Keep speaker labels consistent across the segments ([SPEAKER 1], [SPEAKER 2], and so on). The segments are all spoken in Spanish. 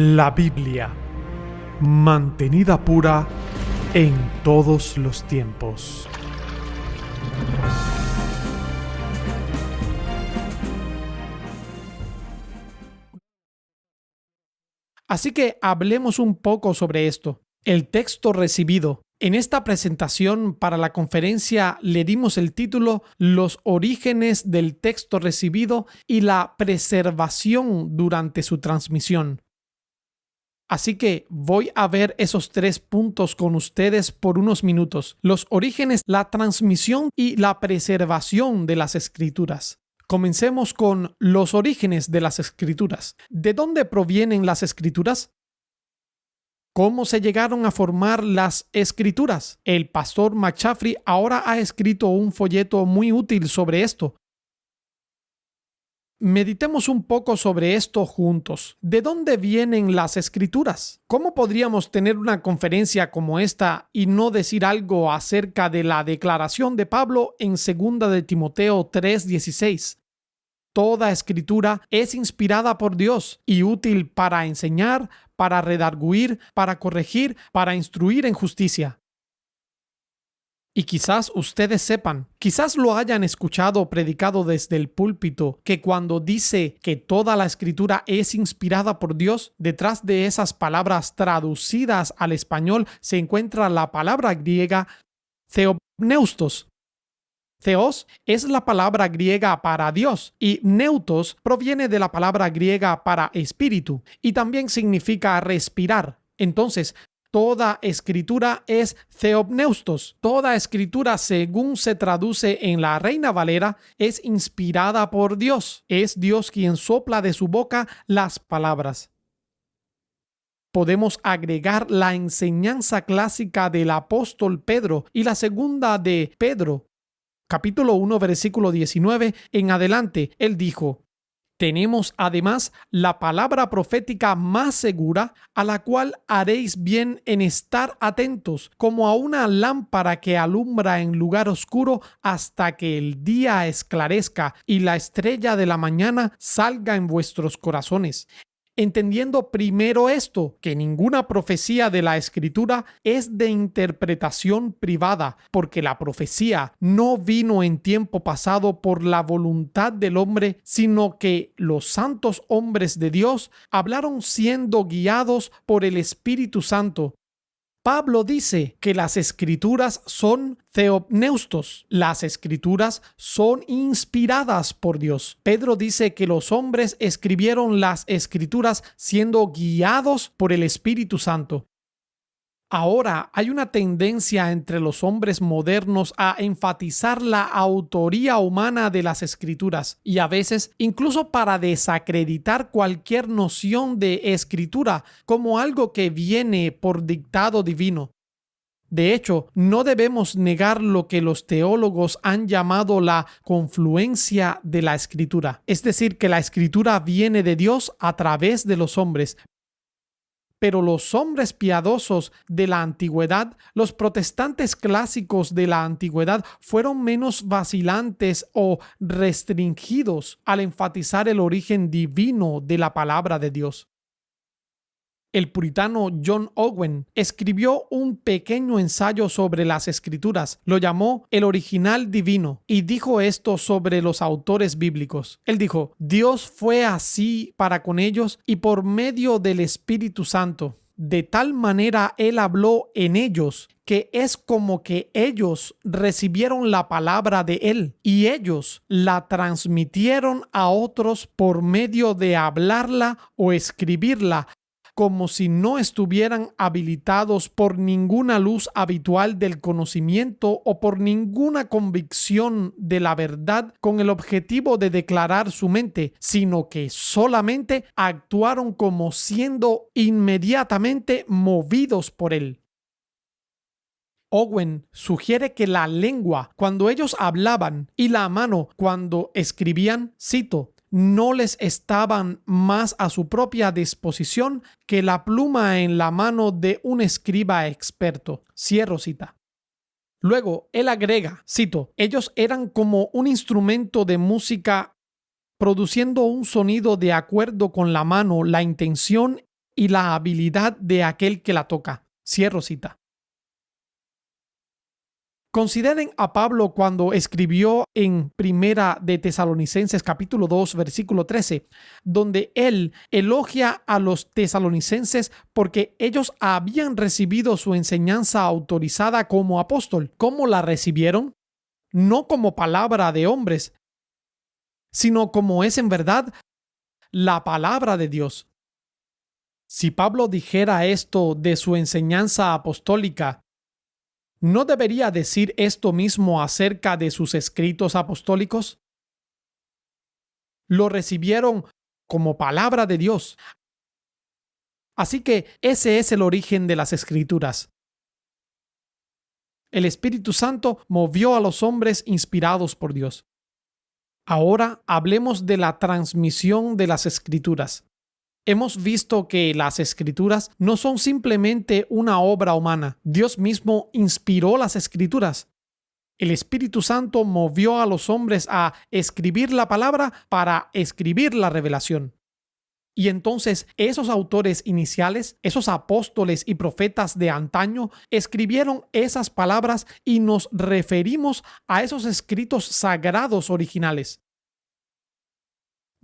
[SPEAKER 1] La Biblia, mantenida pura en todos los tiempos. Así que hablemos un poco sobre esto. El texto recibido. En esta presentación para la conferencia le dimos el título Los orígenes del texto recibido y la preservación durante su transmisión. Así que voy a ver esos 3 puntos con ustedes por unos minutos. Los orígenes, la transmisión y la preservación de las Escrituras. Comencemos con los orígenes de las Escrituras. ¿De dónde provienen las Escrituras? ¿Cómo se llegaron a formar las Escrituras? El pastor McChaffery ahora ha escrito un folleto muy útil sobre esto. Meditemos un poco sobre esto juntos. ¿De dónde vienen las Escrituras? ¿Cómo podríamos tener una conferencia como esta y no decir algo acerca de la declaración de Pablo en 2 de Timoteo 3:16? Toda Escritura es inspirada por Dios y útil para enseñar, para redarguir, para corregir, para instruir en justicia. Y quizás ustedes sepan, quizás lo hayan escuchado predicado desde el púlpito, que cuando dice que toda la Escritura es inspirada por Dios, detrás de esas palabras traducidas al español se encuentra la palabra griega theopneustos. Theos es la palabra griega para Dios y neutos proviene de la palabra griega para espíritu y también significa respirar. Entonces, toda escritura es theopneustos. Toda escritura, según se traduce en la Reina Valera, es inspirada por Dios. Es Dios quien sopla de su boca las palabras. Podemos agregar la enseñanza clásica del apóstol Pedro y la segunda de Pedro. Capítulo 1, versículo 19 en adelante, él dijo: tenemos además la palabra profética más segura, a la cual haréis bien en estar atentos, como a una lámpara que alumbra en lugar oscuro hasta que el día esclarezca y la estrella de la mañana salga en vuestros corazones. Entendiendo primero esto, que ninguna profecía de la Escritura es de interpretación privada, porque la profecía no vino en tiempo pasado por la voluntad del hombre, sino que los santos hombres de Dios hablaron siendo guiados por el Espíritu Santo. Pablo dice que las Escrituras son theopneustos. Las Escrituras son inspiradas por Dios. Pedro dice que los hombres escribieron las Escrituras siendo guiados por el Espíritu Santo. Ahora hay una tendencia entre los hombres modernos a enfatizar la autoría humana de las Escrituras y a veces incluso para desacreditar cualquier noción de escritura como algo que viene por dictado divino. De hecho, no debemos negar lo que los teólogos han llamado la confluencia de la Escritura, es decir, que la Escritura viene de Dios a través de los hombres. Pero los hombres piadosos de la antigüedad, los protestantes clásicos de la antigüedad, fueron menos vacilantes o restringidos al enfatizar el origen divino de la palabra de Dios. El puritano John Owen escribió un pequeño ensayo sobre las Escrituras, lo llamó El original divino, y dijo esto sobre los autores bíblicos. Él dijo: Dios fue así para con ellos y por medio del Espíritu Santo. De tal manera Él habló en ellos, que es como que ellos recibieron la palabra de Él y ellos la transmitieron a otros por medio de hablarla o escribirla, como si no estuvieran habilitados por ninguna luz habitual del conocimiento o por ninguna convicción de la verdad con el objetivo de declarar su mente, sino que solamente actuaron como siendo inmediatamente movidos por él. Owen sugiere que la lengua, cuando ellos hablaban, y la mano, cuando escribían, cito, no les estaban más a su propia disposición que la pluma en la mano de un escriba experto. Cierro cita. Luego, él agrega, cito, ellos eran como un instrumento de música produciendo un sonido de acuerdo con la mano, la intención y la habilidad de aquel que la toca. Cierro cita. Consideren a Pablo cuando escribió en Primera de Tesalonicenses capítulo 2 versículo 13, donde él elogia a los tesalonicenses porque ellos habían recibido su enseñanza autorizada como apóstol. ¿Cómo la recibieron? No como palabra de hombres, sino como es en verdad la palabra de Dios. Si Pablo dijera esto de su enseñanza apostólica, ¿no debería decir esto mismo acerca de sus escritos apostólicos? Lo recibieron como palabra de Dios. Así que ese es el origen de las Escrituras. El Espíritu Santo movió a los hombres inspirados por Dios. Ahora hablemos de la transmisión de las Escrituras. Hemos visto que las Escrituras no son simplemente una obra humana. Dios mismo inspiró las Escrituras. El Espíritu Santo movió a los hombres a escribir la palabra para escribir la revelación. Y entonces esos autores iniciales, esos apóstoles y profetas de antaño, escribieron esas palabras y nos referimos a esos escritos sagrados originales.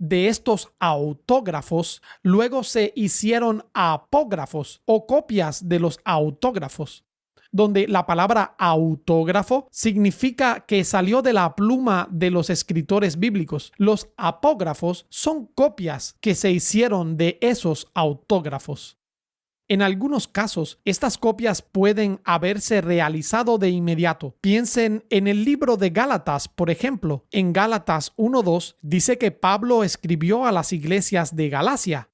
[SPEAKER 1] De estos autógrafos, luego se hicieron apógrafos o copias de los autógrafos, donde la palabra autógrafo significa que salió de la pluma de los escritores bíblicos. Los apógrafos son copias que se hicieron de esos autógrafos. En algunos casos, estas copias pueden haberse realizado de inmediato. Piensen en el libro de Gálatas, por ejemplo. En Gálatas 1:2 dice que Pablo escribió a las iglesias de Galacia.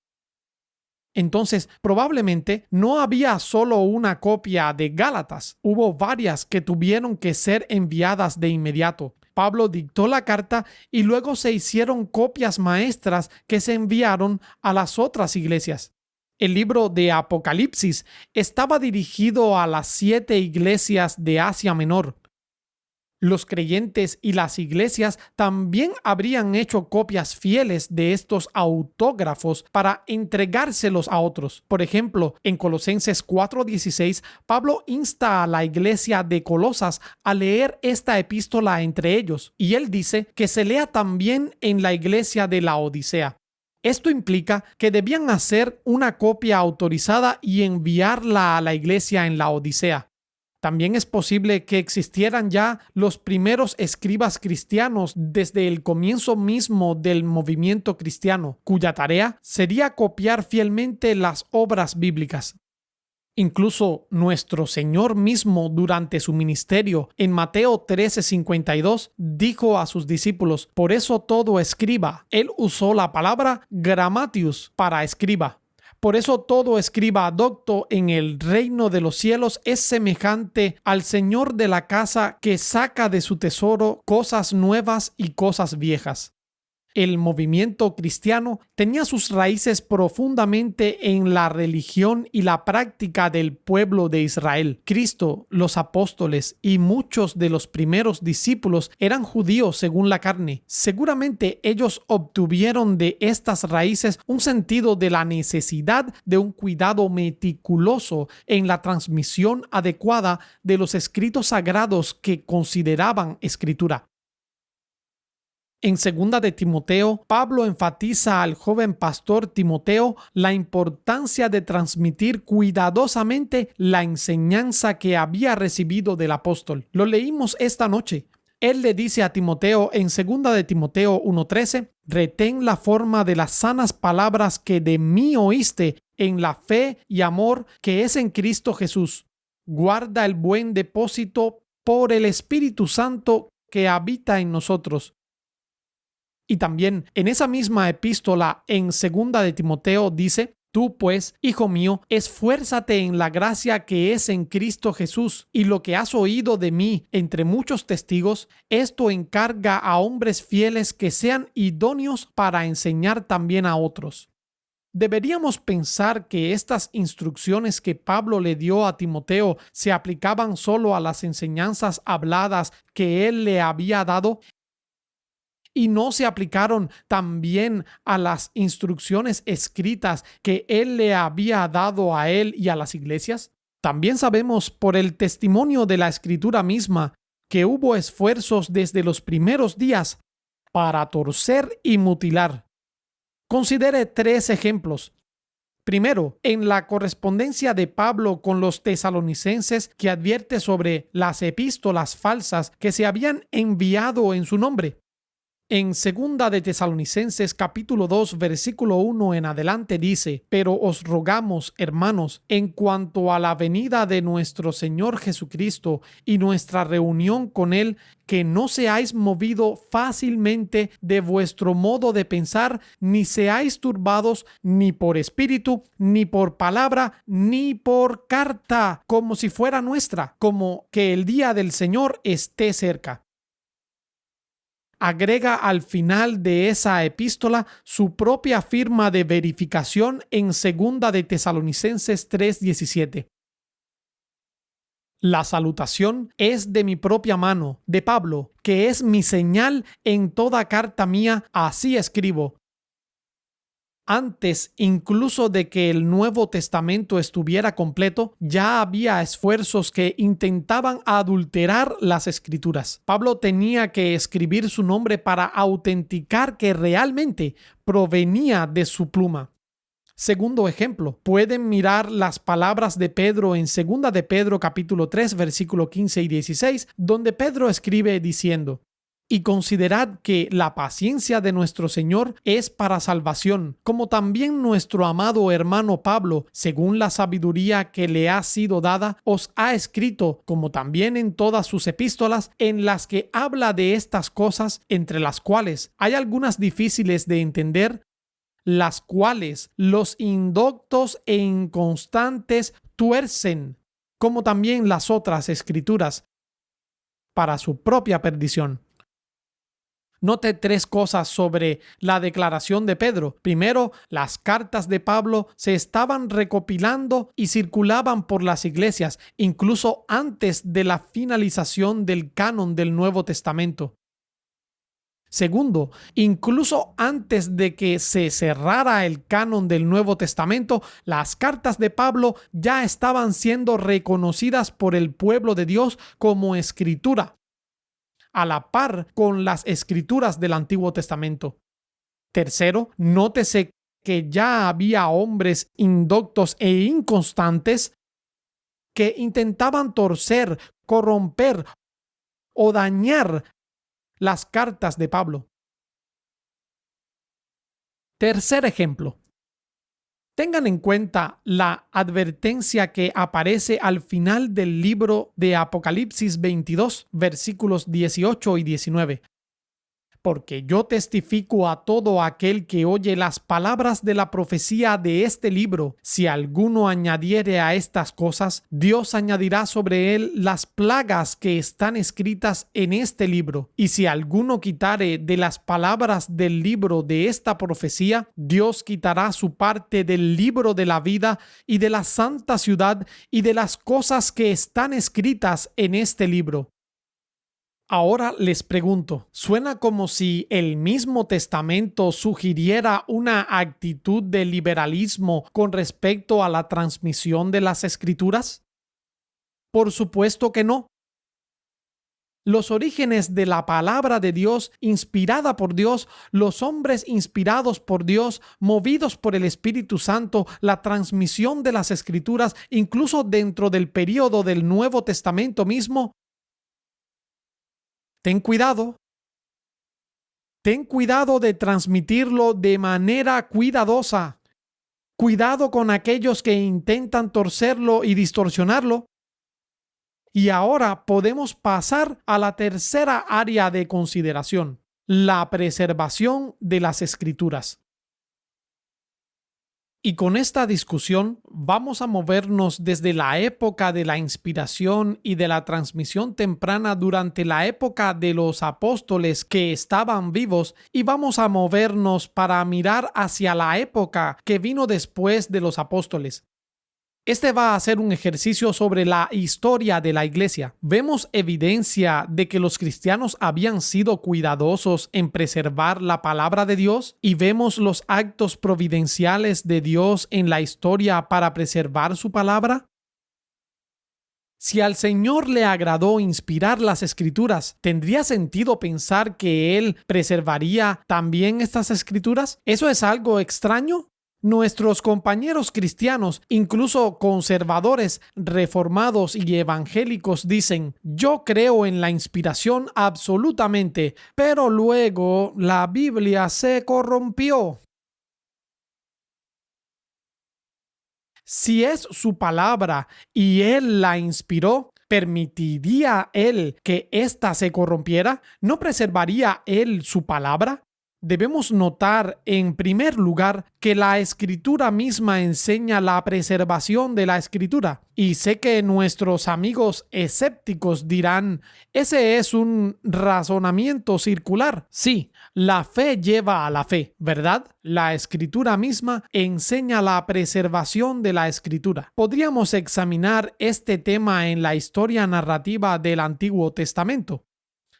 [SPEAKER 1] Entonces, probablemente no había solo una copia de Gálatas. Hubo varias que tuvieron que ser enviadas de inmediato. Pablo dictó la carta y luego se hicieron copias maestras que se enviaron a las otras iglesias. El libro de Apocalipsis estaba dirigido a las 7 iglesias de Asia Menor. Los creyentes y las iglesias también habrían hecho copias fieles de estos autógrafos para entregárselos a otros. Por ejemplo, en Colosenses 4:16, Pablo insta a la iglesia de Colosas a leer esta epístola entre ellos, y él dice que se lea también en la iglesia de la Odisea. Esto implica que debían hacer una copia autorizada y enviarla a la iglesia en la Odisea. También es posible que existieran ya los primeros escribas cristianos desde el comienzo mismo del movimiento cristiano, cuya tarea sería copiar fielmente las obras bíblicas. Incluso nuestro Señor mismo durante su ministerio en Mateo 13:52 dijo a sus discípulos: por eso todo escriba. Él usó la palabra grammatius para escriba. Por eso todo escriba docto en el reino de los cielos es semejante al señor de la casa que saca de su tesoro cosas nuevas y cosas viejas. El movimiento cristiano tenía sus raíces profundamente en la religión y la práctica del pueblo de Israel. Cristo, los apóstoles y muchos de los primeros discípulos eran judíos según la carne. Seguramente ellos obtuvieron de estas raíces un sentido de la necesidad de un cuidado meticuloso en la transmisión adecuada de los escritos sagrados que consideraban escritura. En 2 de Timoteo, Pablo enfatiza al joven pastor Timoteo la importancia de transmitir cuidadosamente la enseñanza que había recibido del apóstol. Lo leímos esta noche. Él le dice a Timoteo en 2 de Timoteo 1:13, retén la forma de las sanas palabras que de mí oíste en la fe y amor que es en Cristo Jesús. Guarda el buen depósito por el Espíritu Santo que habita en nosotros. Y también en esa misma epístola en 2 de Timoteo dice: tú pues, hijo mío, esfuérzate en la gracia que es en Cristo Jesús, y lo que has oído de mí entre muchos testigos, esto encarga a hombres fieles que sean idóneos para enseñar también a otros. Deberíamos pensar que estas instrucciones que Pablo le dio a Timoteo se aplicaban solo a las enseñanzas habladas que él le había dado. y no se aplicaron también a las instrucciones escritas que Él le había dado a él y a las iglesias? También sabemos por el testimonio de la Escritura misma que hubo esfuerzos desde los primeros días para torcer y mutilar. Considere 3 ejemplos. Primero, en la correspondencia de Pablo con los tesalonicenses, que advierte sobre las epístolas falsas que se habían enviado en su nombre. En segunda de Tesalonicenses capítulo 2 versículo 1 en adelante dice: pero os rogamos, hermanos, en cuanto a la venida de nuestro Señor Jesucristo y nuestra reunión con Él, que no seáis movido fácilmente de vuestro modo de pensar, ni seáis turbados ni por espíritu, ni por palabra, ni por carta, como si fuera nuestra, como que el día del Señor esté cerca. Agrega al final de esa epístola su propia firma de verificación en 2 de Tesalonicenses 3:17. La salutación es de mi propia mano, de Pablo, que es mi señal en toda carta mía, así escribo. Antes incluso de que el Nuevo Testamento estuviera completo, ya había esfuerzos que intentaban adulterar las Escrituras. Pablo tenía que escribir su nombre para autenticar que realmente provenía de su pluma. Segundo ejemplo, pueden mirar las palabras de Pedro en 2 de Pedro capítulo 3 versículo 15 y 16, donde Pedro escribe diciendo: y considerad que la paciencia de nuestro Señor es para salvación, como también nuestro amado hermano Pablo, según la sabiduría que le ha sido dada, os ha escrito, como también en todas sus epístolas, en las que habla de estas cosas, entre las cuales hay algunas difíciles de entender, las cuales los indoctos e inconstantes tuercen, como también las otras escrituras, para su propia perdición. Note 3 cosas sobre la declaración de Pedro. Primero, las cartas de Pablo se estaban recopilando y circulaban por las iglesias, incluso antes de la finalización del canon del Nuevo Testamento. Segundo, incluso antes de que se cerrara el canon del Nuevo Testamento, las cartas de Pablo ya estaban siendo reconocidas por el pueblo de Dios como escritura, a la par con las escrituras del Antiguo Testamento. Tercero, nótese que ya había hombres indoctos e inconstantes que intentaban torcer, corromper o dañar las cartas de Pablo. Tercer ejemplo. Tengan en cuenta la advertencia que aparece al final del libro de Apocalipsis 22, versículos 18 y 19. Porque yo testifico a todo aquel que oye las palabras de la profecía de este libro, si alguno añadiere a estas cosas, Dios añadirá sobre él las plagas que están escritas en este libro. Y si alguno quitare de las palabras del libro de esta profecía, Dios quitará su parte del libro de la vida y de la santa ciudad y de las cosas que están escritas en este libro. Ahora les pregunto, ¿suena como si el mismo Testamento sugiriera una actitud de liberalismo con respecto a la transmisión de las Escrituras? Por supuesto que no. Los orígenes de la palabra de Dios, inspirada por Dios, los hombres inspirados por Dios, movidos por el Espíritu Santo, la transmisión de las Escrituras, incluso dentro del período del Nuevo Testamento mismo. Ten cuidado de transmitirlo de manera cuidadosa. Cuidado con aquellos que intentan torcerlo y distorsionarlo. Y ahora podemos pasar a la tercera área de consideración, la preservación de las Escrituras. Y con esta discusión vamos a movernos desde la época de la inspiración y de la transmisión temprana durante la época de los apóstoles que estaban vivos y vamos a movernos para mirar hacia la época que vino después de los apóstoles. Este va a ser un ejercicio sobre la historia de la iglesia. Vemos evidencia de que los cristianos habían sido cuidadosos en preservar la palabra de Dios y vemos los actos providenciales de Dios en la historia para preservar su palabra. Si al Señor le agradó inspirar las Escrituras, ¿tendría sentido pensar que Él preservaría también estas Escrituras? ¿Eso es algo extraño? Nuestros compañeros cristianos, incluso conservadores, reformados y evangélicos, dicen: yo creo en la inspiración absolutamente, pero luego la Biblia se corrompió. Si es su palabra y Él la inspiró, ¿permitiría Él que ésta se corrompiera? ¿No preservaría Él su palabra? Debemos notar, en primer lugar, que la Escritura misma enseña la preservación de la Escritura. Y sé que nuestros amigos escépticos dirán: ese es un razonamiento circular. Sí, la fe lleva a la fe, ¿verdad? La Escritura misma enseña la preservación de la Escritura. Podríamos examinar este tema en la historia narrativa del Antiguo Testamento.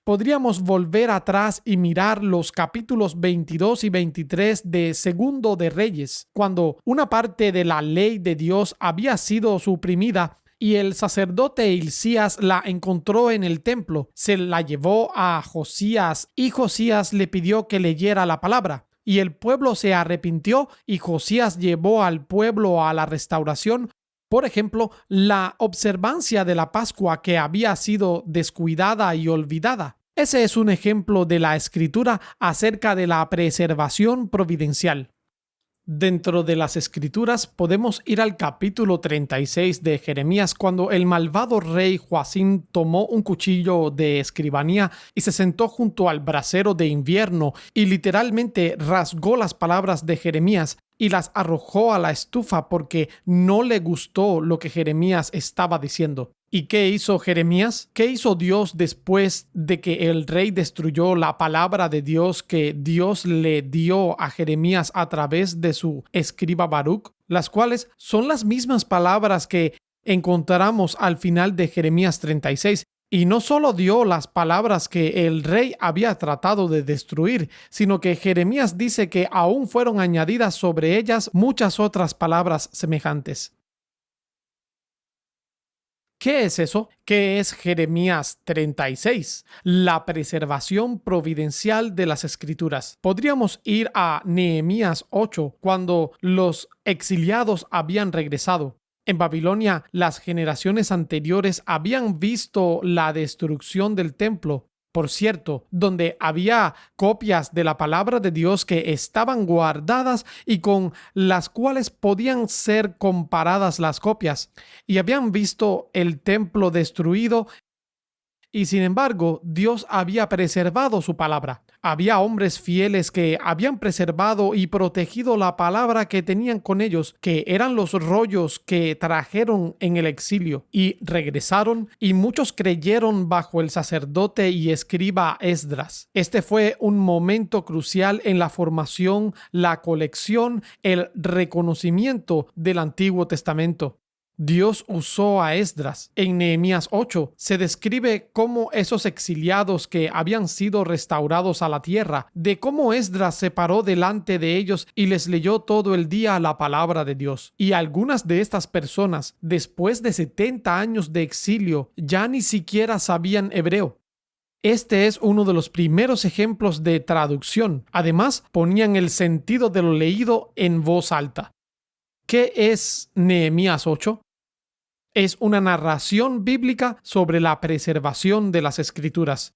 [SPEAKER 1] Podríamos volver atrás y mirar los capítulos 22 y 23 de Segundo de Reyes, cuando una parte de la ley de Dios había sido suprimida y el sacerdote Hilcías la encontró en el templo. Se la llevó a Josías y Josías le pidió que leyera la palabra. Y el pueblo se arrepintió y Josías llevó al pueblo a la restauración. Por ejemplo, la observancia de la Pascua, que había sido descuidada y olvidada. Ese es un ejemplo de la Escritura acerca de la preservación providencial. Dentro de las Escrituras podemos ir al capítulo 36 de Jeremías, cuando el malvado rey Joacim tomó un cuchillo de escribanía y se sentó junto al brasero de invierno y literalmente rasgó las palabras de Jeremías y las arrojó a la estufa porque no le gustó lo que Jeremías estaba diciendo. ¿Y qué hizo Jeremías? ¿Qué hizo Dios después de que el rey destruyó la palabra de Dios que Dios le dio a Jeremías a través de su escriba Baruch? Las cuales son las mismas palabras que encontramos al final de Jeremías 36. Y no solo dio las palabras que el rey había tratado de destruir, sino que Jeremías dice que aún fueron añadidas sobre ellas muchas otras palabras semejantes. ¿Qué es eso? ¿Qué es Jeremías 36? La preservación providencial de las Escrituras. Podríamos ir a Nehemías 8, cuando los exiliados habían regresado. En Babilonia, las generaciones anteriores habían visto la destrucción del templo. Por cierto, donde había copias de la palabra de Dios que estaban guardadas y con las cuales podían ser comparadas las copias. Y habían visto el templo destruido. Y sin embargo, Dios había preservado su palabra. Había hombres fieles que habían preservado y protegido la palabra que tenían con ellos, que eran los rollos que trajeron en el exilio, y regresaron, y muchos creyeron bajo el sacerdote y escriba Esdras. Este fue un momento crucial en la formación, la colección, el reconocimiento del Antiguo Testamento. Dios usó a Esdras. En Nehemías 8 se describe cómo esos exiliados que habían sido restaurados a la tierra, de cómo Esdras se paró delante de ellos y les leyó todo el día la palabra de Dios. Y algunas de estas personas, después de 70 años de exilio, ya ni siquiera sabían hebreo. Este es uno de los primeros ejemplos de traducción. Además, ponían el sentido de lo leído en voz alta. ¿Qué es Nehemías 8? Es una narración bíblica sobre la preservación de las Escrituras.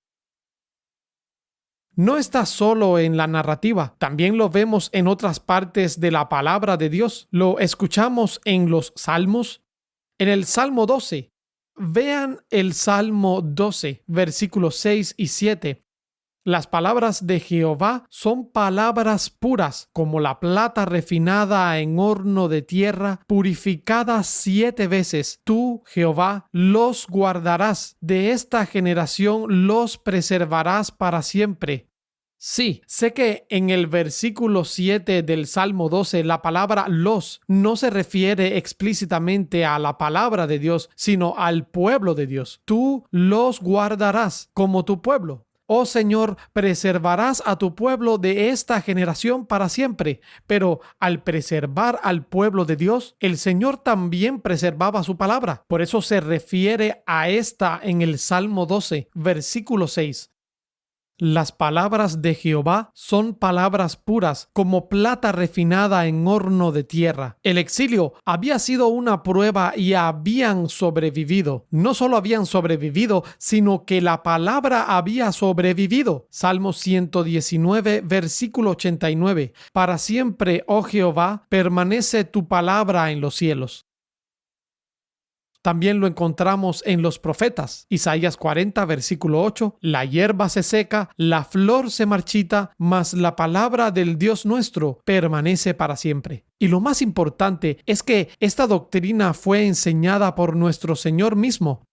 [SPEAKER 1] No está solo en la narrativa, también lo vemos en otras partes de la palabra de Dios. Lo escuchamos en los Salmos. En el Salmo 12, vean el Salmo 12, versículos 6 y 7. Las palabras de Jehová son palabras puras, como la plata refinada en horno de tierra, purificada 7 veces. Tú, Jehová, los guardarás. De esta generación los preservarás para siempre. Sí, sé que en el versículo 7 del Salmo 12 la palabra los no se refiere explícitamente a la palabra de Dios, sino al pueblo de Dios. Tú los guardarás como tu pueblo. Oh Señor, preservarás a tu pueblo de esta generación para siempre. Pero al preservar al pueblo de Dios, el Señor también preservaba su palabra. Por eso se refiere a esta en el Salmo 12, versículo 6. Las palabras de Jehová son palabras puras, como plata refinada en horno de tierra. El exilio había sido una prueba y habían sobrevivido. No solo habían sobrevivido, sino que la palabra había sobrevivido. Salmo 119, versículo 89. Para siempre, oh Jehová, permanece tu palabra en los cielos. También lo encontramos en los profetas. Isaías 40, versículo 8. La hierba se seca, la flor se marchita, mas la palabra del Dios nuestro permanece para siempre. Y lo más importante es que esta doctrina fue enseñada por nuestro Señor mismo,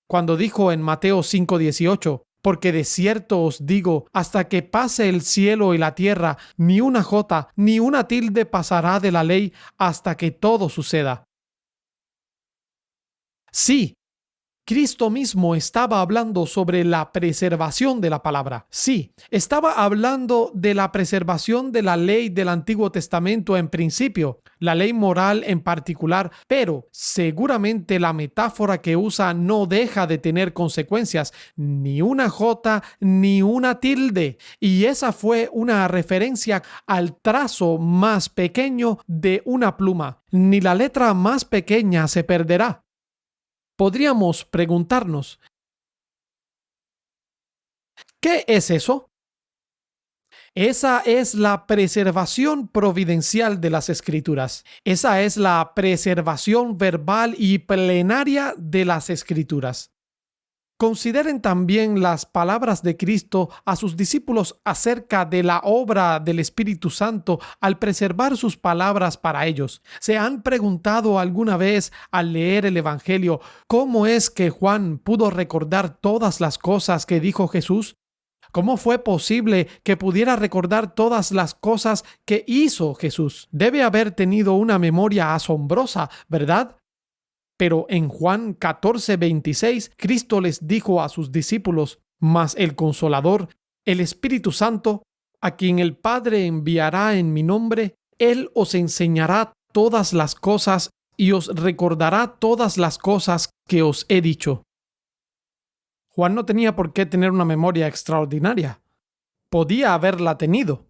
[SPEAKER 1] cuando dijo en Mateo 5:18, porque de cierto os digo, hasta que pase el cielo y la tierra, ni una jota, ni una tilde pasará de la ley hasta que todo suceda. Sí, Cristo mismo estaba hablando sobre la preservación de la palabra. Sí, estaba hablando de la preservación de la ley del Antiguo Testamento en principio, la ley moral en particular, pero seguramente la metáfora que usa no deja de tener consecuencias, ni una jota ni una tilde. Y esa fue una referencia al trazo más pequeño de una pluma. Ni la letra más pequeña se perderá. Podríamos preguntarnos, ¿qué es eso? Esa es la preservación providencial de las Escrituras. Esa es la preservación verbal y plenaria de las Escrituras. Consideren también las palabras de Cristo a sus discípulos acerca de la obra del Espíritu Santo al preservar sus palabras para ellos. ¿Se han preguntado alguna vez al leer el Evangelio cómo es que Juan pudo recordar todas las cosas que dijo Jesús? ¿Cómo fue posible que pudiera recordar todas las cosas que hizo Jesús? Debe haber tenido una memoria asombrosa, ¿verdad? Pero en Juan 14:26, Cristo les dijo a sus discípulos, mas el Consolador, el Espíritu Santo, a quien el Padre enviará en mi nombre, Él os enseñará todas las cosas y os recordará todas las cosas que os he dicho. Juan no tenía por qué tener una memoria extraordinaria. Podía haberla tenido.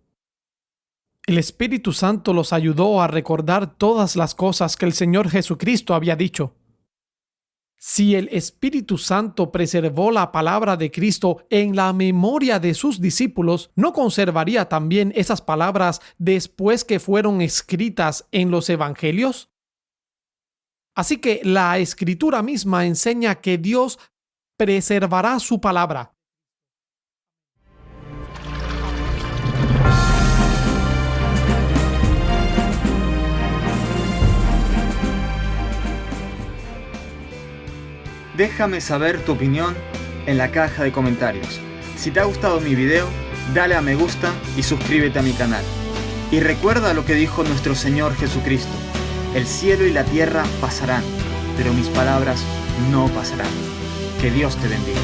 [SPEAKER 1] El Espíritu Santo los ayudó a recordar todas las cosas que el Señor Jesucristo había dicho. Si el Espíritu Santo preservó la palabra de Cristo en la memoria de sus discípulos, ¿no conservaría también esas palabras después que fueron escritas en los Evangelios? Así que la Escritura misma enseña que Dios preservará su palabra.
[SPEAKER 2] Déjame saber tu opinión en la caja de comentarios. Si te ha gustado mi video, dale a me gusta y suscríbete a mi canal. Y recuerda lo que dijo nuestro Señor Jesucristo: el cielo y la tierra pasarán, pero mis palabras no pasarán. Que Dios te bendiga.